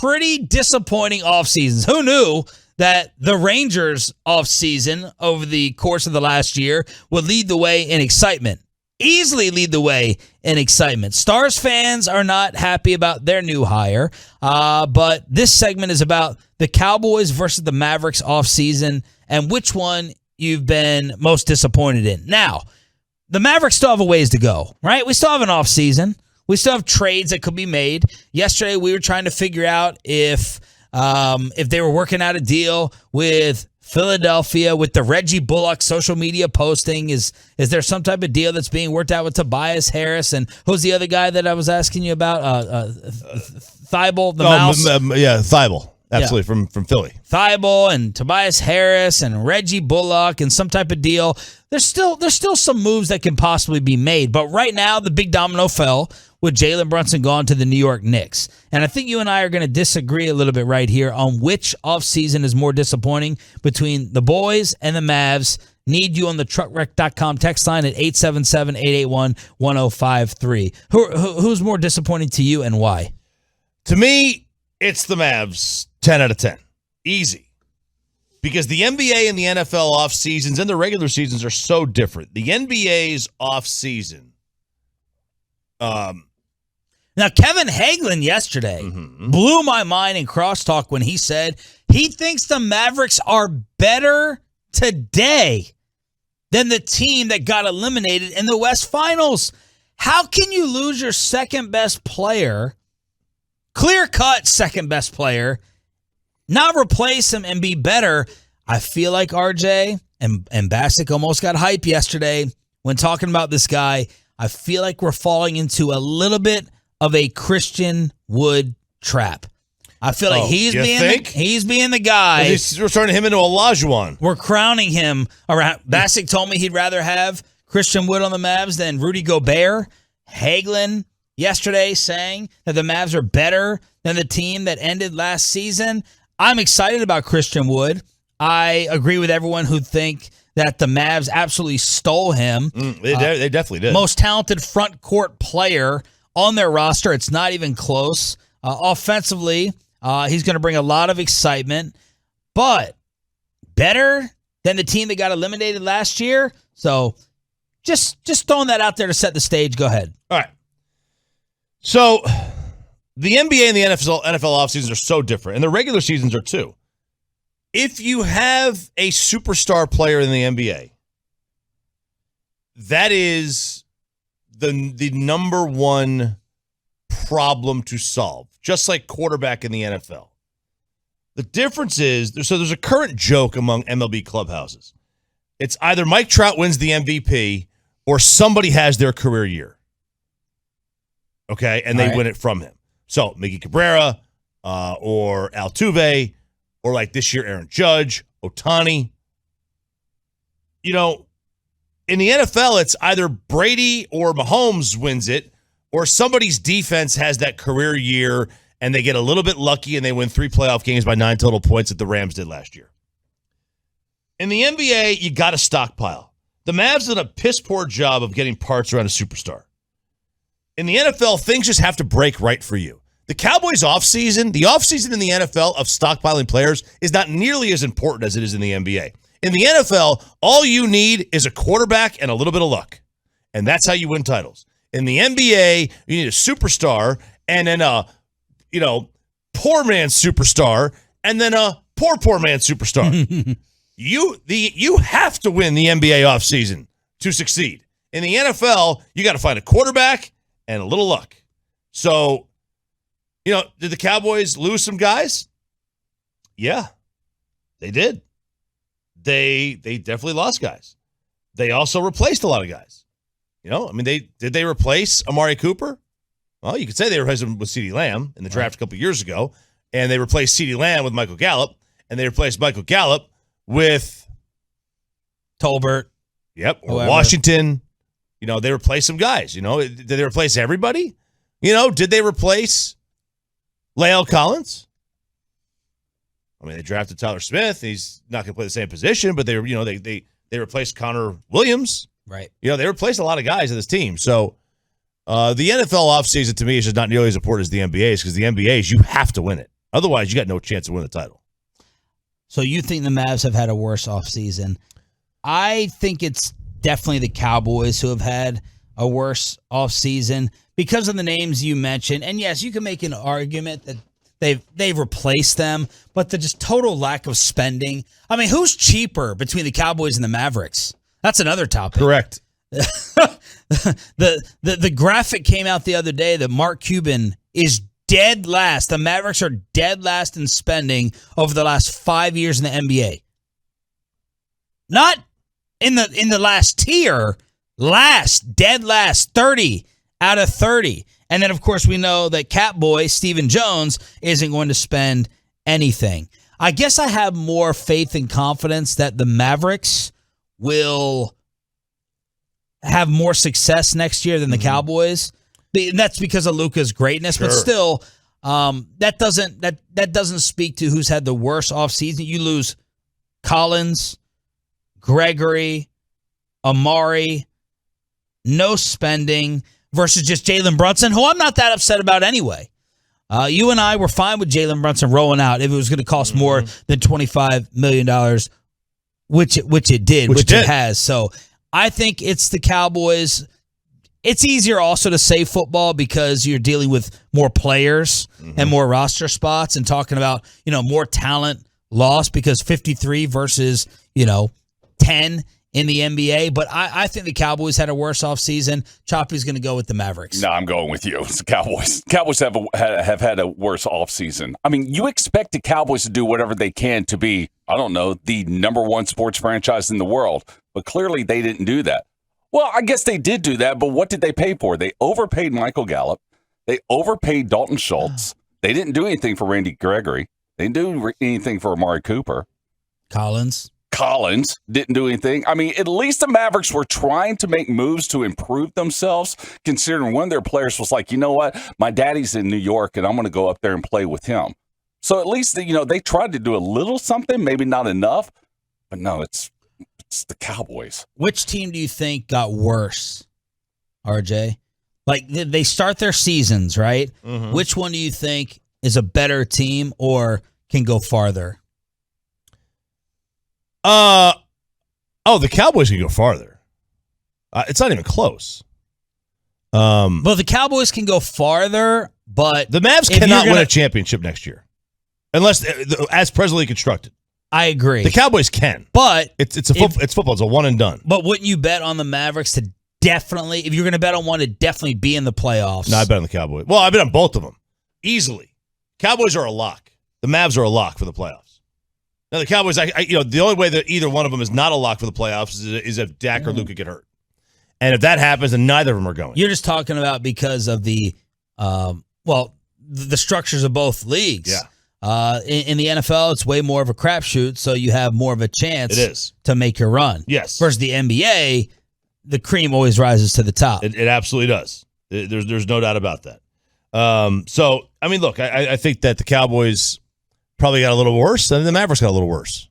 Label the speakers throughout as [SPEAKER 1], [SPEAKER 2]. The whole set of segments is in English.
[SPEAKER 1] pretty disappointing off seasons. Who knew that the Rangers off season over the course of the last year would lead the way in excitement? Easily lead the way in excitement. Stars fans are not happy about their new hire, but this segment is about the Cowboys versus the Mavericks offseason and which one you've been most disappointed in. Now, the Mavericks still have a ways to go, right? We still have an offseason. We still have trades that could be made. Yesterday, we were trying to figure out if they were working out a deal with Philadelphia with the Reggie Bullock social media posting. Is there some type of deal that's being worked out with Tobias Harris? And who's the other guy that I was asking you about? Thibault, the mouse?
[SPEAKER 2] Thibault. Absolutely, from Philly.
[SPEAKER 1] Thibault and Tobias Harris and Reggie Bullock and some type of deal. There's still some moves that can possibly be made. But right now, the big domino fell with Jalen Brunson gone to the New York Knicks. And I think you and I are going to disagree a little bit right here on which offseason is more disappointing between the boys and the Mavs. Need you on the truckwreck.com text line at 877-881-1053. Who's more disappointing to you and why?
[SPEAKER 2] To me, it's the Mavs, 10 out of 10. Easy. Because the NBA and the NFL off seasons and the regular seasons are so different. The NBA's off season.
[SPEAKER 1] Now, Kevin Hagelin yesterday blew my mind in crosstalk when he said he thinks the Mavericks are better today than the team that got eliminated in the West Finals. How can you lose your second best player, clear-cut second best player, not replace him and be better? I feel like RJ and Bassick almost got hype yesterday when talking about this guy. I feel like we're falling into a little bit of a Christian Wood trap. I feel like he's being the guy.
[SPEAKER 2] We're turning him into Olajuwon.
[SPEAKER 1] We're crowning him around. Bassick told me he'd rather have Christian Wood on the Mavs than Rudy Gobert. Hagelin yesterday saying that the Mavs are better than the team that ended last season. I'm excited about Christian Wood. I agree with everyone who think that the Mavs absolutely stole him.
[SPEAKER 2] They definitely did.
[SPEAKER 1] Most talented front court player on their roster. It's not even close. Offensively, he's going to bring a lot of excitement, but better than the team that got eliminated last year. So just throwing that out there to set the stage. Go ahead.
[SPEAKER 2] All right. So the NBA and the NFL offseasons are so different, and the regular seasons are too. If you have a superstar player in the NBA, that is the number one problem to solve, just like quarterback in the NFL. The difference is, there's a current joke among MLB clubhouses. It's either Mike Trout wins the MVP or somebody has their career year. Okay, and they win it from him. So Miggy Cabrera or Altuve, or like this year, Aaron Judge, Ohtani. You know, in the NFL, it's either Brady or Mahomes wins it, or somebody's defense has that career year and they get a little bit lucky and they win 3 playoff games by 9 total points that the Rams did last year. In the NBA, you got to stockpile. The Mavs did a piss-poor job of getting parts around a superstar. In the NFL, things just have to break right for you. The Cowboys offseason, the offseason in the NFL of stockpiling players is not nearly as important as it is in the NBA. In the NFL, all you need is a quarterback and a little bit of luck. And that's how you win titles. In the NBA, you need a superstar and then a, poor man superstar and then a poor man superstar. You have to win the NBA offseason to succeed. In the NFL, you got to find a quarterback and a little luck. So, did the Cowboys lose some guys? Yeah, they did. They definitely lost guys. They also replaced a lot of guys. Did they replace Amari Cooper? Well, you could say they replaced him with CeeDee Lamb in the draft a couple years ago, and they replaced CeeDee Lamb with Michael Gallup, and they replaced Michael Gallup with
[SPEAKER 1] Tolbert.
[SPEAKER 2] Yep, or whoever. Washington. They replaced some guys. Did they replace everybody? Did they replace Lael Collins? They drafted Tyler Smith. He's not going to play the same position, but they replaced Connor Williams.
[SPEAKER 1] Right.
[SPEAKER 2] They replaced a lot of guys in this team. So the NFL offseason to me is just not nearly as important as the NBA's, because the NBA's, you have to win it. Otherwise, you got no chance to win the title.
[SPEAKER 1] So you think the Mavs have had a worse offseason? I think it's definitely the Cowboys who have had a worse offseason because of the names you mentioned. And yes, you can make an argument that they've replaced them, but the just total lack of spending. I mean, who's cheaper between the Cowboys and the Mavericks? That's another topic.
[SPEAKER 2] Correct.
[SPEAKER 1] The graphic came out the other day that Mark Cuban is dead last. The Mavericks are dead last in spending over the last 5 years in the NBA. Not in the last tier. Dead last, 30 out of 30. And then, of course, we know that Catboy, Stephen Jones, isn't going to spend anything. I guess I have more faith and confidence that the Mavericks will have more success next year than the Cowboys. And that's because of Luka's greatness. Sure. But still, that doesn't speak to who's had the worst offseason. You lose Collins, Gregory, Amari, no spending, versus just Jalen Brunson, who I'm not that upset about anyway. You and I were fine with Jalen Brunson rolling out if it was going to cost more than $25 million, which it did, which it has. So I think it's the Cowboys. It's easier also to say football because you're dealing with more players and more roster spots and talking about, more talent lost because 53 versus, 10 in the NBA. But I think the Cowboys had a worse offseason. Choppy's going to go with the Mavericks.
[SPEAKER 3] No, I'm going with you. It's the Cowboys. Cowboys have had a worse offseason. I mean, you expect the Cowboys to do whatever they can to be, I don't know, the number one sports franchise in the world. But clearly they didn't do that. Well, I guess they did do that, but what did they pay for? They overpaid Michael Gallup. They overpaid Dalton Schultz. They didn't do anything for Randy Gregory. They didn't do anything for Amari Cooper.
[SPEAKER 1] Collins didn't do anything. I mean, at least the Mavericks were trying to make moves to improve themselves, considering one of their players was like, you know what? My daddy's in New York, and I'm going to go up there and play with him. So at least, they tried to do a little something, maybe not enough, but no, it's the Cowboys. Which team do you think got worse, RJ? Like, they start their seasons, right? Mm-hmm. Which one do you think is a better team or can go farther?
[SPEAKER 2] The Cowboys can go farther. It's not even close.
[SPEAKER 1] Well, the Cowboys can go farther, but
[SPEAKER 2] the Mavs cannot win a championship next year, unless as presently constructed.
[SPEAKER 1] I agree.
[SPEAKER 2] The Cowboys can,
[SPEAKER 1] but
[SPEAKER 2] it's football. It's a one and done.
[SPEAKER 1] But wouldn't you bet on the Mavericks to definitely, if you're going to bet on one, to definitely be in the playoffs?
[SPEAKER 2] No, I bet on the Cowboys. Well, I bet on both of them easily. Cowboys are a lock. The Mavs are a lock for the playoffs. Now the Cowboys, the only way that either one of them is not a lock for the playoffs is if Dak or Luka get hurt, and if that happens, then neither of them are going.
[SPEAKER 1] You're just talking about because of the structures of both leagues.
[SPEAKER 2] Yeah.
[SPEAKER 1] In the NFL, it's way more of a crapshoot, so you have more of a chance to make your run.
[SPEAKER 2] Yes.
[SPEAKER 1] Versus the NBA, the cream always rises to the top.
[SPEAKER 2] It absolutely does. There's no doubt about that. So, I mean, look, I think that the Cowboys probably got a little worse, and the Mavericks got a little worse.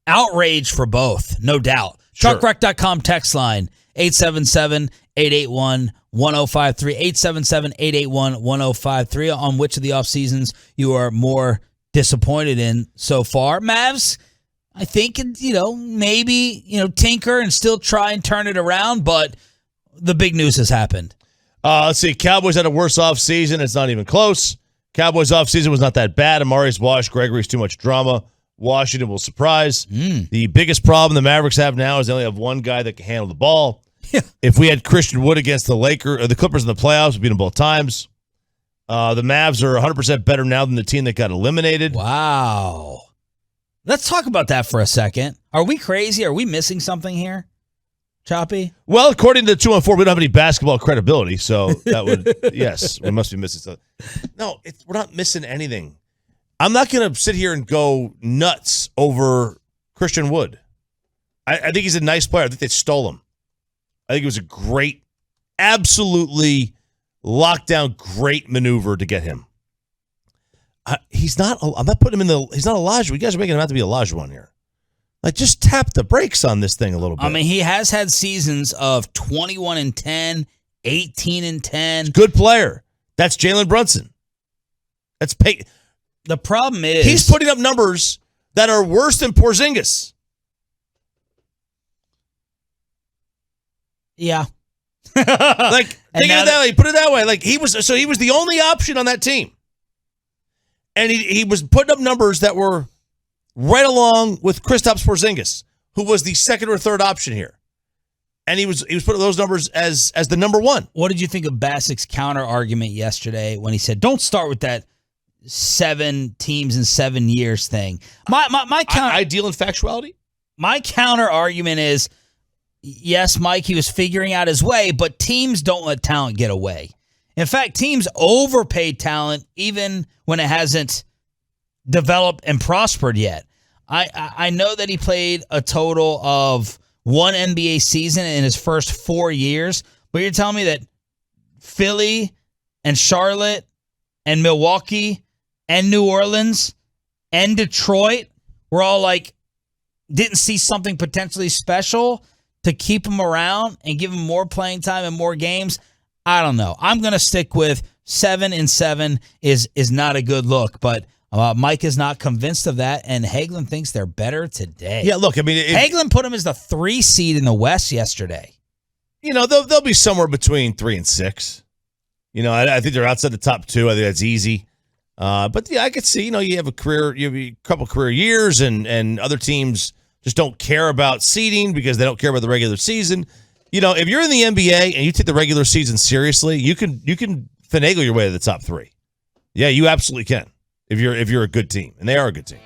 [SPEAKER 1] Outrage for both, no doubt.
[SPEAKER 2] Sure.
[SPEAKER 1] Truckwreck.com text line, 877-881-1053, 877-881-1053, on which of the off seasons you are more disappointed in so far. Mavs, I think, maybe, tinker and still try and turn it around, but the big news has happened.
[SPEAKER 2] Let's see. Cowboys had a worse offseason. It's not even close. Cowboys offseason was not that bad. Amari's washed. Gregory's too much drama. Washington will surprise. The biggest problem the Mavericks have now is they only have one guy that can handle the ball.
[SPEAKER 1] Yeah.
[SPEAKER 2] If we had Christian Wood against the Clippers in the playoffs, we beat them both times. The Mavs are 100% better now than the team that got eliminated.
[SPEAKER 1] Wow. Let's talk about that for a second. Are we crazy? Are we missing something here, Choppy?
[SPEAKER 2] Well, according to the 214, we don't have any basketball credibility, so that would, yes, we must be missing something. No, we're not missing anything. I'm not going to sit here and go nuts over Christian Wood. I think he's a nice player. I think they stole him. I think it was a great, absolutely lockdown, great maneuver to get him. He's not. I'm not putting him in the. He's not Elijah. You guys are making him out to be Elijah one here. Like, just tap the brakes on this thing a little bit.
[SPEAKER 1] I mean, he has had seasons of 21-10, 18-10.
[SPEAKER 2] Good player. That's Jalen Brunson. That's
[SPEAKER 1] The problem is
[SPEAKER 2] he's putting up numbers that are worse than Porzingis.
[SPEAKER 1] Yeah.
[SPEAKER 2] Think of it that way. Put it that way. Like he was the only option on that team. And he was putting up numbers that were right along with Kristaps Porzingis, who was the second or third option here. And he was putting those numbers as the number one.
[SPEAKER 1] What did you think of Basic's counter argument yesterday when he said, "Don't start with that 7 teams in 7 years thing"? My counter,
[SPEAKER 2] ideal in factuality.
[SPEAKER 1] My counter argument is, yes, Mike, he was figuring out his way, but teams don't let talent get away. In fact, teams overpay talent even when it hasn't developed and prospered yet. I know that he played a total of 1 NBA season in his first 4 years, but you're telling me that Philly and Charlotte and Milwaukee and New Orleans and Detroit were all like, didn't see something potentially special to keep him around and give him more playing time and more games? I don't know. I'm going to stick with 7 and 7 is not a good look, but Mike is not convinced of that, and Hagelin thinks they're better today.
[SPEAKER 2] Yeah, look, I mean,
[SPEAKER 1] Hagelin put him as the 3 seed in the West yesterday.
[SPEAKER 2] You know, they'll be somewhere between 3 and 6. You know, I think they're outside the top 2. I think that's easy. But yeah, I could see. You know, you have a couple career years, and other teams just don't care about seeding because they don't care about the regular season. You know, if you're in the NBA and you take the regular season seriously, you can finagle your way to the top 3. Yeah, you absolutely can. If you're a good team, and they are a good team.